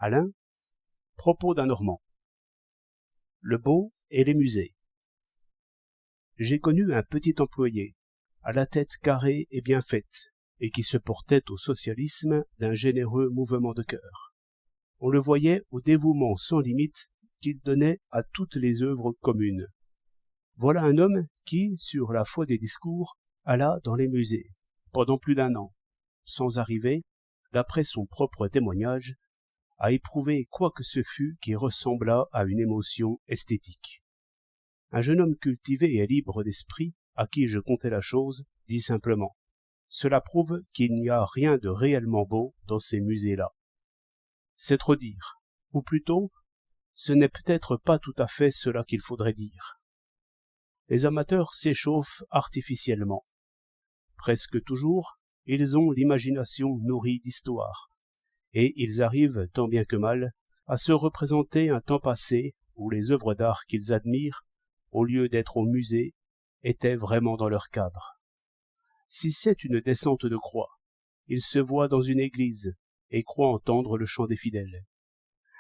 Alain, propos d'un Normand. Le beau et les musées. J'ai connu un petit employé, à la tête carrée et bien faite, et qui se portait au socialisme d'un généreux mouvement de cœur. On le voyait au dévouement sans limite qu'il donnait à toutes les œuvres communes. Voilà un homme qui, sur la foi des discours, alla dans les musées, pendant plus d'1 an, sans arriver, d'après son propre témoignage, à éprouver quoi que ce fût qui ressemblât à une émotion esthétique. Un jeune homme cultivé et libre d'esprit, à qui je contais la chose, dit simplement « Cela prouve qu'il n'y a rien de réellement beau dans ces musées-là. » C'est trop dire, ou plutôt, ce n'est peut-être pas tout à fait cela qu'il faudrait dire. Les amateurs s'échauffent artificiellement. Presque toujours, ils ont l'imagination nourrie d'histoire, et ils arrivent, tant bien que mal, à se représenter un temps passé où les œuvres d'art qu'ils admirent, au lieu d'être au musée, étaient vraiment dans leur cadre. Si c'est une descente de croix, ils se voient dans une église et croient entendre le chant des fidèles.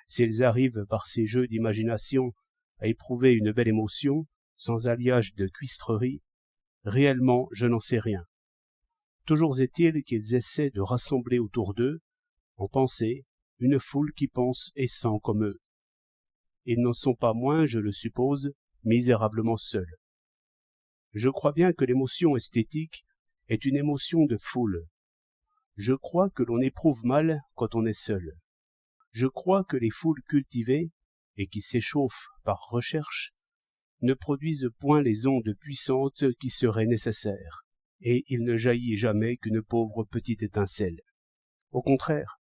S'ils arrivent par ces jeux d'imagination à éprouver une belle émotion, sans alliage de cuistrerie, réellement je n'en sais rien. Toujours est-il qu'ils essaient de rassembler autour d'eux, en pensée, une foule qui pense et sent comme eux. Ils n'en sont pas moins, je le suppose, misérablement seuls. Je crois bien que l'émotion esthétique est une émotion de foule. Je crois que l'on éprouve mal quand on est seul. Je crois que les foules cultivées, et qui s'échauffent par recherche, ne produisent point les ondes puissantes qui seraient nécessaires, et il ne jaillit jamais qu'une pauvre petite étincelle. Au contraire,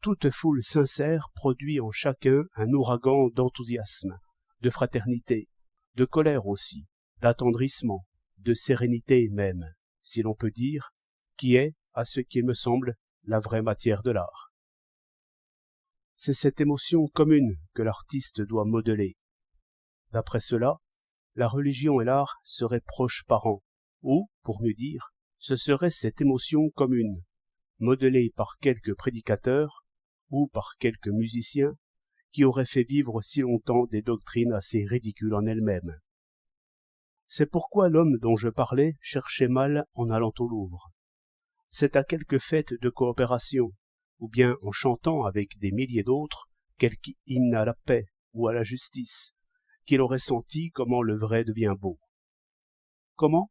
toute foule sincère produit en chacun un ouragan d'enthousiasme, de fraternité, de colère aussi, d'attendrissement, de sérénité même, si l'on peut dire, qui est, à ce qui me semble, la vraie matière de l'art. C'est cette émotion commune que l'artiste doit modeler. D'après cela, la religion et l'art seraient proches parents, ou, pour mieux dire, ce serait cette émotion commune, modelée par quelques prédicateurs ou par quelques musiciens qui auraient fait vivre si longtemps des doctrines assez ridicules en elles-mêmes. C'est pourquoi l'homme dont je parlais cherchait mal en allant au Louvre. C'est à quelque fête de coopération, ou bien en chantant avec des milliers d'autres quelque hymne à la paix ou à la justice, qu'il aurait senti comment le vrai devient beau. Comment?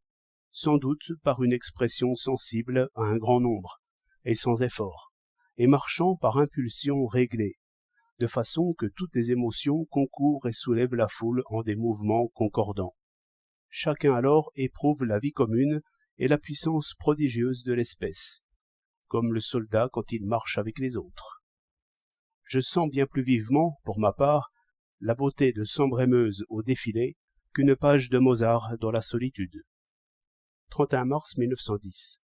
Sans doute par une expression sensible à un grand nombre, et sans effort, et marchant par impulsion réglée, de façon que toutes les émotions concourent et soulèvent la foule en des mouvements concordants. Chacun alors éprouve la vie commune et la puissance prodigieuse de l'espèce, comme le soldat quand il marche avec les autres. Je sens bien plus vivement, pour ma part, la beauté de Sambremeuse au défilé qu'une page de Mozart dans la solitude. 31 mars 1910.